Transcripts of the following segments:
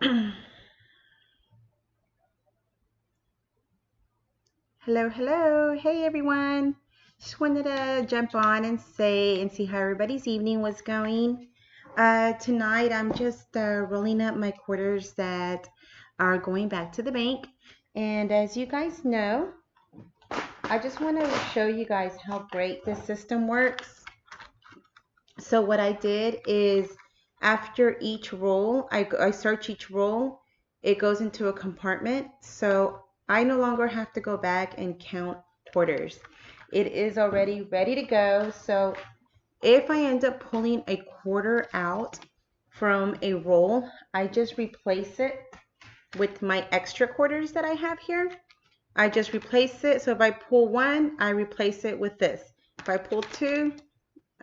Hello, hello. Hey, everyone. Just wanted to jump on and say and see how everybody's evening was going. Tonight, I'm just rolling up my quarters that are going back to the bank. And as you guys know, I just want to show you guys how great this system works. So what I did is after each roll, I search each roll, it goes into a compartment. So I no longer have to go back and count quarters. It is already ready to go. So if I end up pulling a quarter out from a roll, I just replace it with my extra quarters that I have here. I just replace it. So if I pull one, I replace it with this. If I pull two,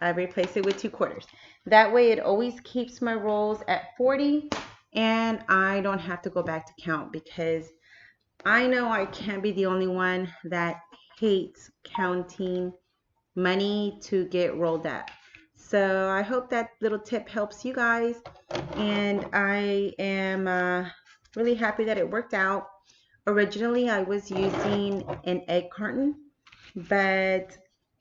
I replace it with 2/4. That way it always keeps my rolls at 40 and I don't have to go back to count because I know I can't be the only one that hates counting money to get rolled up. So I hope that little tip helps you guys, and I am really happy that it worked out. Originally I was using an egg carton, but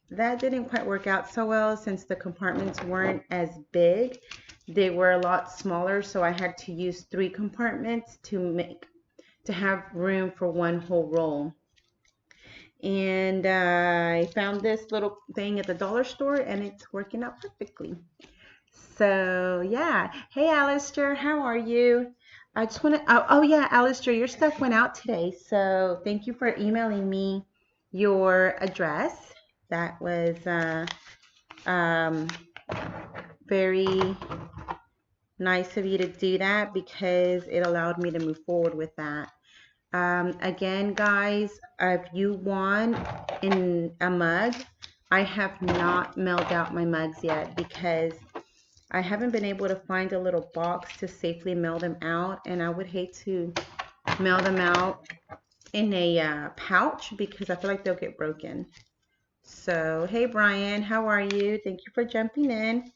that didn't quite work out so well since the compartments weren't as big. They were a lot smaller, so I had to use 3 compartments to have room for one whole roll. And I found this little thing at the dollar store and it's working out perfectly. So yeah. Hey Alistair, how are you? I just want to, oh yeah, Alistair, your stuff went out today. So thank you for emailing me your address. That was um, very nice of you to do that because it allowed me to move forward with that. Again, guys, if you want in a mug, I have not mailed out my mugs yet because I haven't been able to find a little box to safely mail them out, and I would hate to mail them out in a pouch because I feel like they'll get broken. So, hey Brian, how are you? Thank you for jumping in.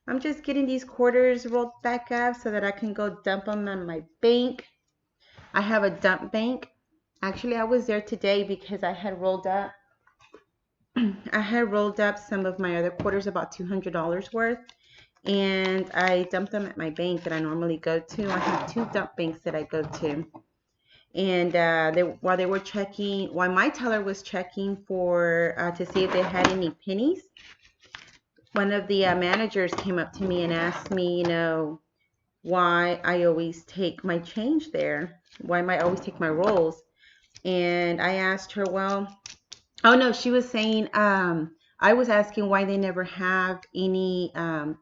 I'm just getting these quarters rolled back up so that I can go dump them on my bank. I have a dump bank. Actually, I was there today because I had rolled up some of my other quarters, about $200 worth, and I dumped them at my bank that I normally go to. I have 2 dump banks that I go to. And while my teller was checking for to see if they had any pennies, one of the managers came up to me and asked me, why I always take my change there, why I always take my rolls. And I asked her, well, oh no, she was saying, I was asking why they never have any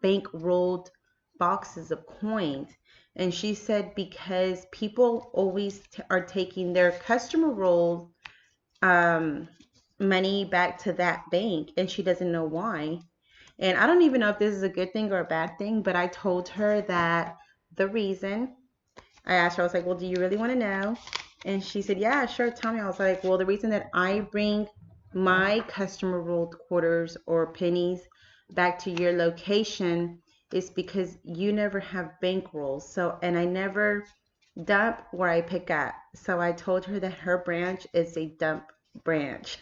bank rolled boxes of coins. And she said because people always are taking their customer rolled um, money back to that bank, and she doesn't know why. And I don't even know if this is a good thing or a bad thing, but I told her that the reason, I asked her, I was like, well, do you really want to know? And she said, yeah, sure, tell me. I was like, well, the reason that I bring my customer rolled quarters or pennies back to your location is because you never have bank rolls. So, and I never dump where I pick up. So I told her that her branch is a dump branch.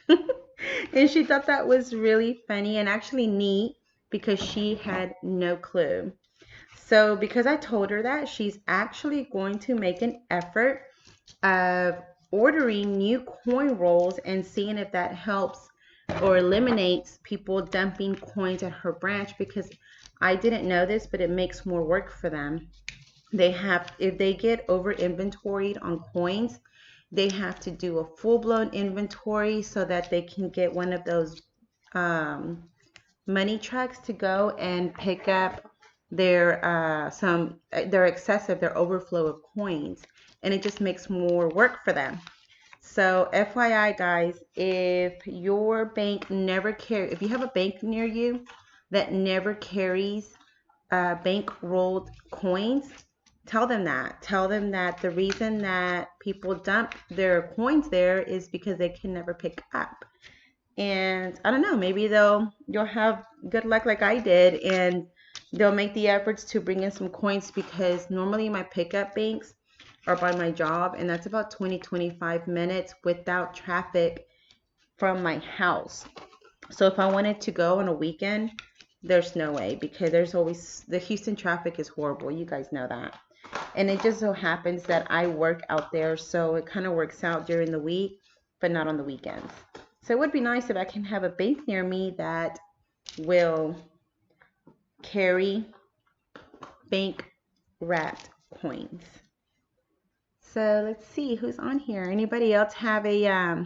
And she thought that was really funny and actually neat because she had no clue. So because I told her that, she's actually going to make an effort of ordering new coin rolls and seeing if that helps or eliminates people dumping coins at her branch, because I didn't know this, but it makes more work for them. If they get over inventoried on coins, they have to do a full-blown inventory so that they can get one of those money trucks to go and pick up their excessive, their overflow of coins, and it just makes more work for them. So FYI guys, if you have a bank near you that never carries bank rolled coins, tell them that the reason that people dump their coins there is because they can never pick up. And I don't know, maybe you'll have good luck like I did, and they'll make the efforts to bring in some coins, because normally my pickup banks, or by my job, and that's about 20-25 minutes without traffic from my house. So if I wanted to go on a weekend, there's no way, because there's always, the Houston traffic is horrible. You guys know that. And it just so happens that I work out there, so it kind of works out during the week, but not on the weekends. So it would be nice if I can have a bank near me that will carry bank wrapped coins. So let's see who's on here. Anybody else have a oh,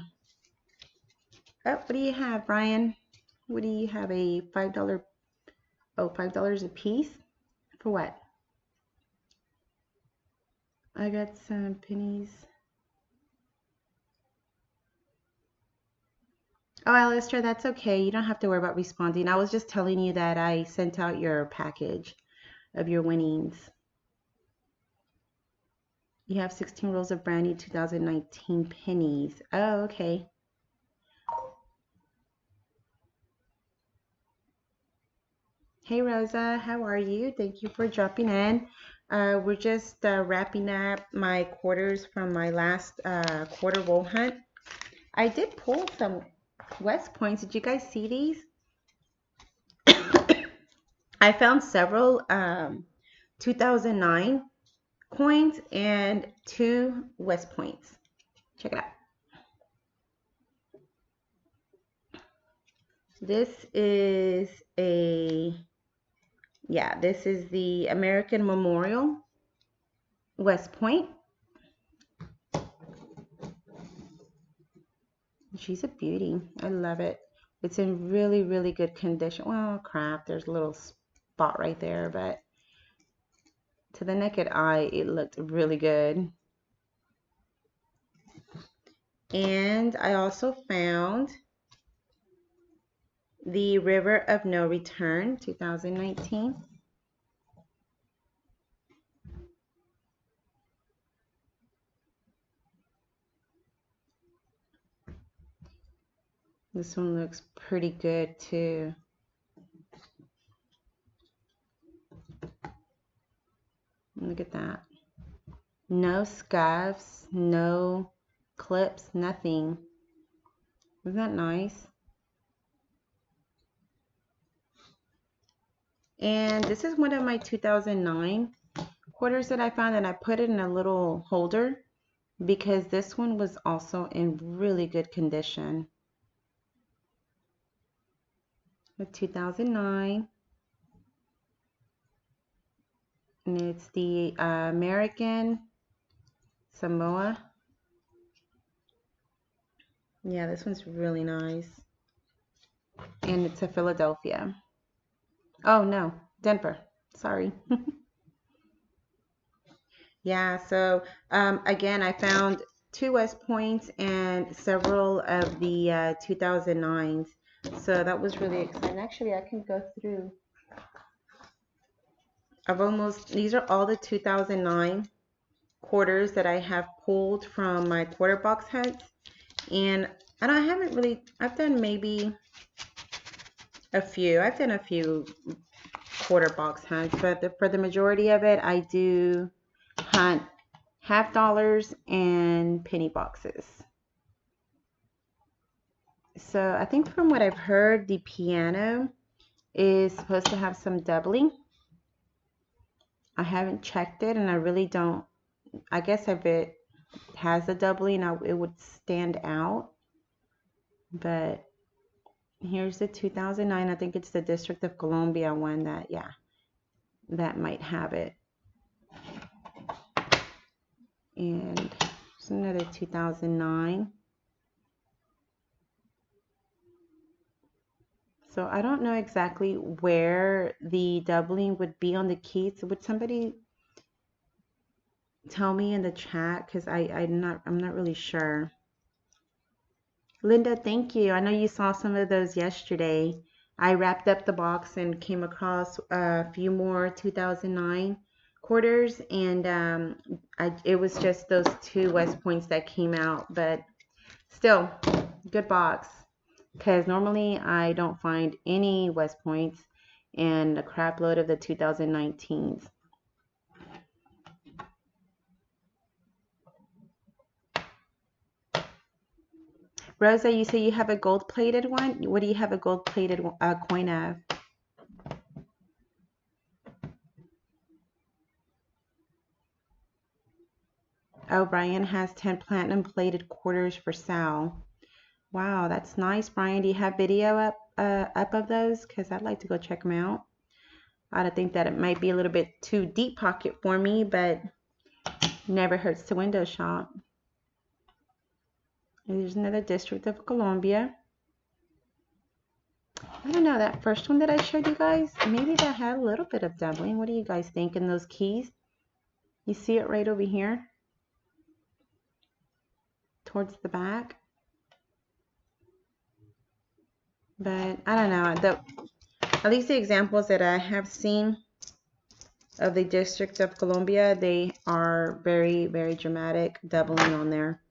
what do you have, Brian? What do you have? A $5? Oh, $5 a piece? For what? I got some pennies. Oh, Alistair, that's okay. You don't have to worry about responding. I was just telling you that I sent out your package of your winnings. You have 16 rolls of brand new 2019 pennies. Oh, okay. Hey, Rosa, how are you? Thank you for dropping in. We're just wrapping up my quarters from my last quarter roll hunt. I did pull some West Points. Did you guys see these? I found several 2009 coins and 2 West Points. Check it out. This is this is the American Memorial West Point. She's a beauty. I love it. It's in really, really good condition. Well, crap, there's a little spot right there, but to the naked eye, it looked really good. And I also found the River of No Return 2019. This one looks pretty good too. Look at that. No scuffs, no clips, nothing. Isn't that nice? And this is one of my 2009 quarters that I found, and I put it in a little holder because this one was also in really good condition. The 2009. And it's the American Samoa. Yeah, this one's really nice. And it's a Philadelphia. Oh, no, Denver. Sorry. Yeah, so again, I found 2 West Points and several of the 2009s. So that was really exciting. Actually, I can go through. These are all the 2009 quarters that I have pulled from my quarter box hunts. And I've done maybe a few. I've done a few quarter box hunts, but for the majority of it, I do hunt half dollars and penny boxes. So I think from what I've heard, the piano is supposed to have some doubling. I haven't checked it, and I really don't. I guess if it has a doubling, it would stand out. But here's the 2009. I think it's the District of Columbia one that, yeah, that might have it. And there's another 2009. So I don't know exactly where the doubling would be on the keys. Would somebody tell me in the chat? Because I'm not really sure. Linda, thank you. I know you saw some of those yesterday. I wrapped up the box and came across a few more 2009 quarters, and it was just those 2 West Points that came out, but still, good box. Because normally I don't find any West Points and a crap load of the 2019s. Rosa, you say you have a gold-plated one? What do you have a gold-plated coin of? Oh, Brian has 10 platinum-plated quarters for Sal. Wow, that's nice, Brian. Do you have video up of those? Because I'd like to go check them out. I think that it might be a little bit too deep pocket for me, but never hurts to window shop. And there's another District of Columbia. I don't know, that first one that I showed you guys, maybe that had a little bit of doubling. What do you guys think in those keys? You see it right over here towards the back. But I don't know, at least the examples that I have seen of the District of Columbia, they are very, very dramatic doubling on there.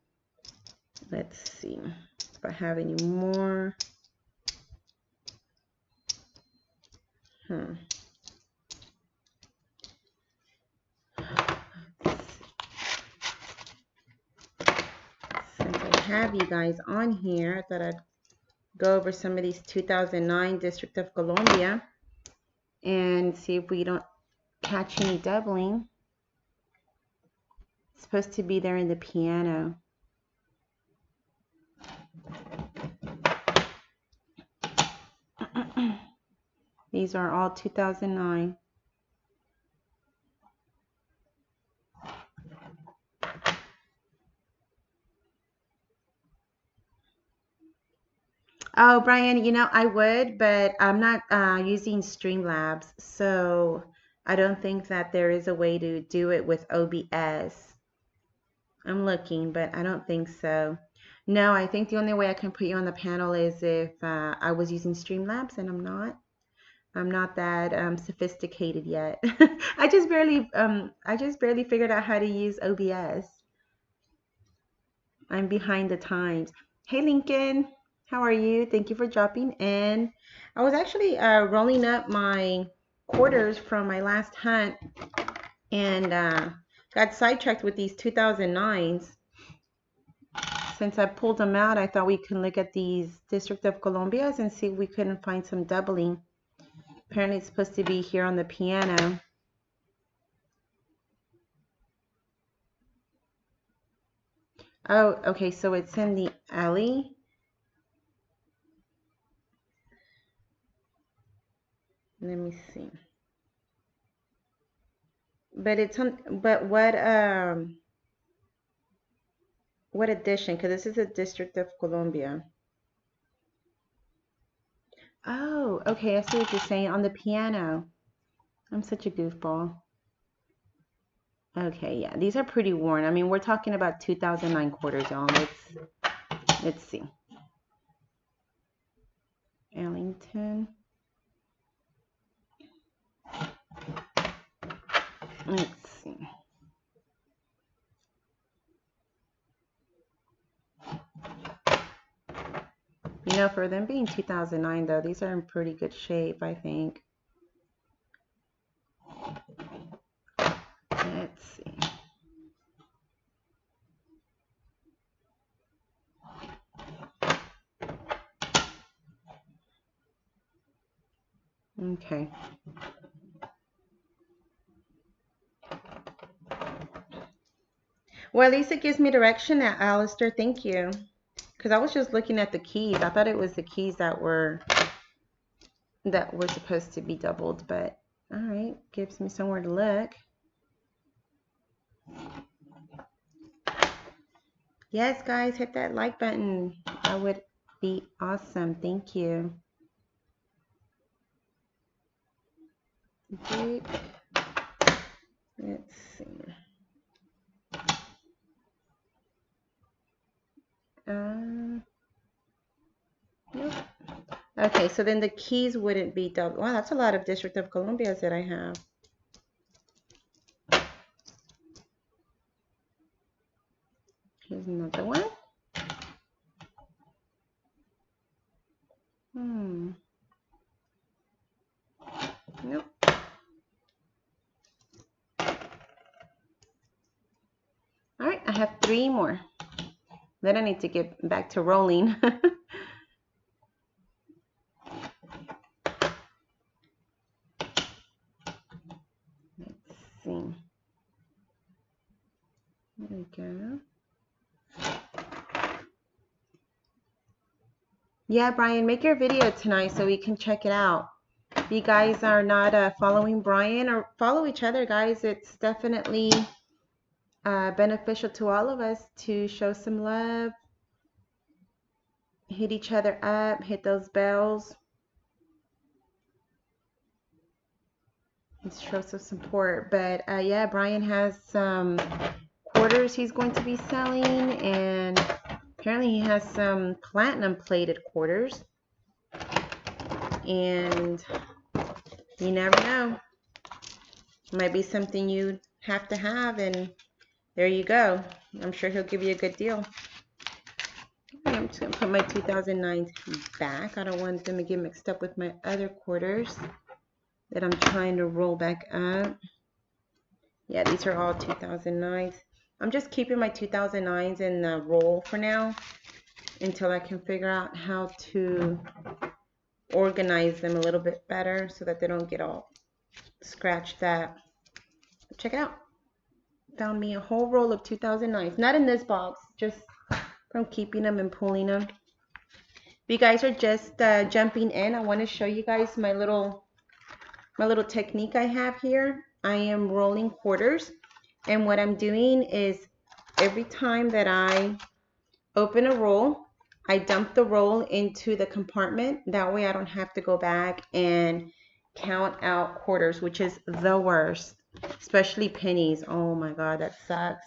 Let's see if I have any more. Since I have you guys on here, I thought I'd go over some of these 2009 District of Columbia and see if we don't catch any doubling. It's supposed to be there in the piano. These are all 2009. Oh, Brian, you know, I would, but I'm not using Streamlabs, so I don't think that there is a way to do it with OBS. I'm looking, but I don't think so. No, I think the only way I can put you on the panel is if I was using Streamlabs, and I'm not. I'm not that sophisticated yet. I just barely figured out how to use OBS. I'm behind the times. Hey, Lincoln, how are you? Thank you for dropping in. I was actually rolling up my quarters from my last hunt and got sidetracked with these 2009s. Since I pulled them out, I thought we could look at these District of Columbias and see if we couldn't find some doubling. Apparently it's supposed to be here on the piano. Oh, okay, so it's in the alley. Let me see. But it's on, but what edition? Because this is a District of Columbia. Oh, okay, I see what you're saying, on the piano. I'm such a goofball. Okay, yeah, these are pretty worn. I mean, we're talking about 2009 quarters, y'all. Let's see. Ellington. Let's see. You know, for them being 2009, though, these are in pretty good shape, I think. Let's see. Okay. Well, at least it gives me direction, Alistair. Thank you. Because I was just looking at the keys. I thought it was the keys that were supposed to be doubled, but all right, gives me somewhere to look. Yes, guys, hit that like button. That would be awesome. Thank you. Okay. Let's see. Nope. Okay, so then the keys wouldn't be double. Wow, that's a lot of District of Columbias that I have. Here's another one. Nope. All right, I have 3 more. Then I need to get back to rolling. Let's see. There we go. Yeah, Brian, make your video tonight so we can check it out. If you guys are not following Brian, or follow each other, guys, it's definitely beneficial to all of us to show some love, hit each other up, hit those bells, and show some support. But yeah, Brian has some quarters he's going to be selling, and apparently he has some platinum plated quarters, and you never know, might be something you have to have, and there you go. I'm sure he'll give you a good deal. I'm just going to put my 2009s back. I don't want them to get mixed up with my other quarters that I'm trying to roll back up. Yeah, these are all 2009s. I'm just keeping my 2009s in the roll for now until I can figure out how to organize them a little bit better so that they don't get all scratched up. Check it out. Found me a whole roll of 2009s. Not in this box, just from keeping them and pulling them. If you guys are just jumping in, I want to show you guys my little technique I have here. I am rolling quarters, and what I'm doing is every time that I open a roll, I dump the roll into the compartment. That way I don't have to go back and count out quarters, which is the worst, especially pennies. Oh my God, that sucks.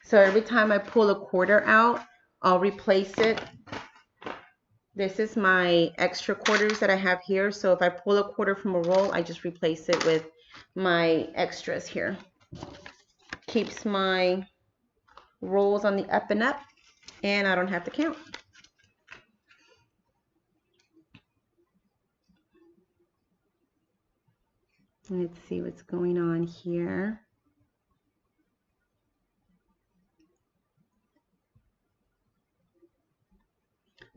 So every time I pull a quarter out, I'll replace it. This is my extra quarters that I have here. So if I pull a quarter from a roll, I just replace it with my extras here. Keeps my rolls on the up and up, and I don't have to count. Let's see what's going on here.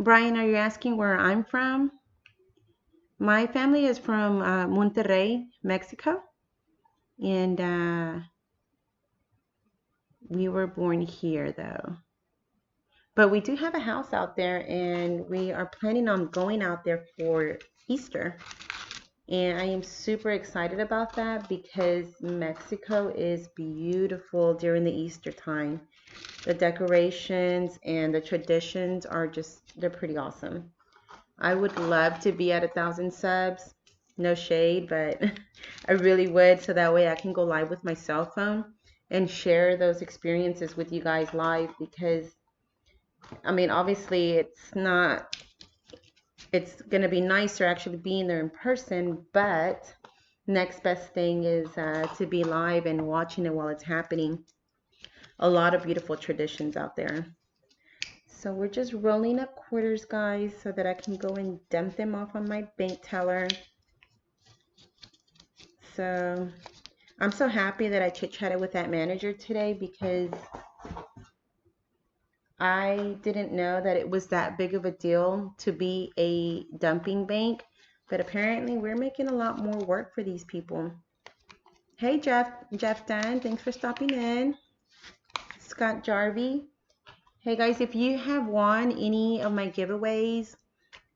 Brian, are you asking where I'm from? My family is from Monterrey, Mexico, and we were born here though. But we do have a house out there, and we are planning on going out there for Easter. And I am super excited about that because Mexico is beautiful during the Easter time. The decorations and the traditions are just, they're pretty awesome. I would love to be at 1,000 subs. No shade, but I really would, so that way I can go live with my cell phone and share those experiences with you guys live, because I mean, obviously it's going to be nicer actually being there in person, but next best thing is to be live and watching it while it's happening. A lot of beautiful traditions out there. So we're just rolling up quarters, guys, so that I can go and dump them off on my bank teller. So I'm so happy that I chit-chatted with that manager today, because I didn't know that it was that big of a deal to be a dumping bank, but apparently we're making a lot more work for these people. Hey, Jeff Dunn, thanks for stopping in. Scott Jarvie. Hey guys, if you have won any of my giveaways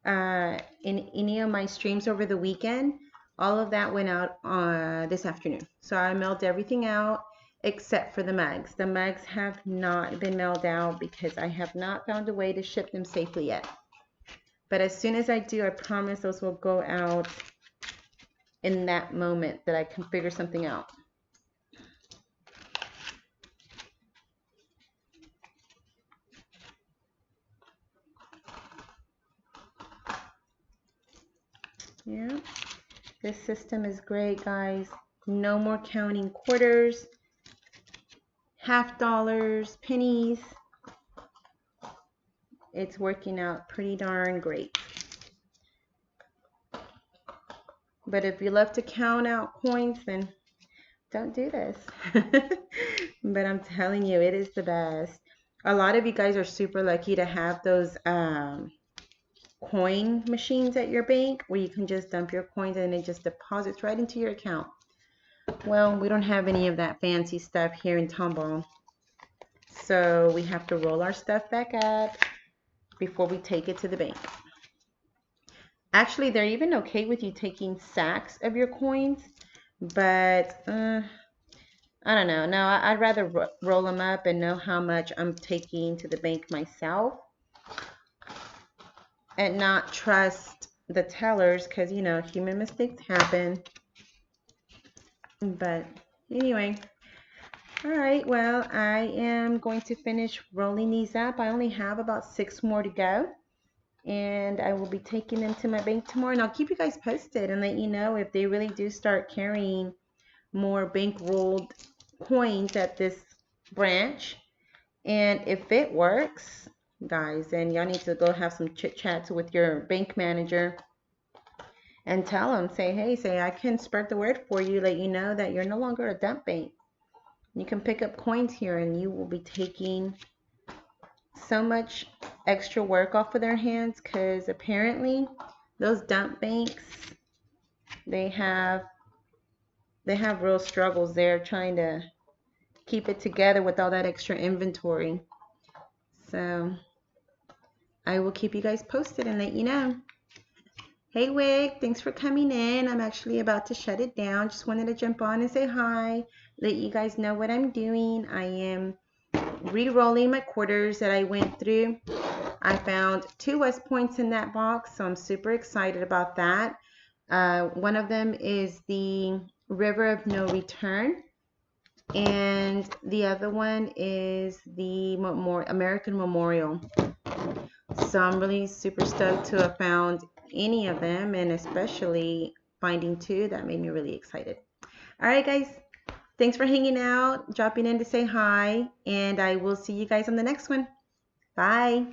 in any of my streams over the weekend, all of that went out this afternoon. So I mailed everything out except for the mugs. The mugs have not been mailed out because I have not found a way to ship them safely yet. But as soon as I do, I promise those will go out in that moment that I can figure something out. Yeah, this system is great, guys. No more counting quarters, half dollars, pennies. It's working out pretty darn great. But if you love to count out coins, then don't do this. But I'm telling you, it is the best. A lot of you guys are super lucky to have those coin machines at your bank where you can just dump your coins and it just deposits right into your account. Well, we don't have any of that fancy stuff here in Tomball. So we have to roll our stuff back up before we take it to the bank. Actually, they're even okay with you taking sacks of your coins, but I don't know. No, I'd rather roll them up and know how much I'm taking to the bank myself and not trust the tellers because, you know, human mistakes happen. But anyway, all right, well, I am going to finish rolling these up. I only have about 6 more to go, and I will be taking them to my bank tomorrow, and I'll keep you guys posted and let you know if they really do start carrying more bank rolled coins at this branch. And if it works, guys, then y'all need to go have some chit chats with your bank manager and tell them, say, I can spread the word for you, let you know that you're no longer a dump bank. You can pick up coins here and you will be taking so much extra work off of their hands because apparently those dump banks, they have real struggles there trying to keep it together with all that extra inventory. So I will keep you guys posted and let you know. Hey Wig, thanks for coming in. I'm actually about to shut it down. Just wanted to jump on and say hi, let you guys know what I'm doing. I am re-rolling my quarters that I went through. I found 2 West Points in that box, so I'm super excited about that. One of them is the River of No Return, and the other one is the American Memorial. So I'm really super stoked to have found any of them, and especially finding 2 that made me really excited. All right, guys. Thanks for hanging out, dropping in to say hi, and I will see you guys on the next one. Bye.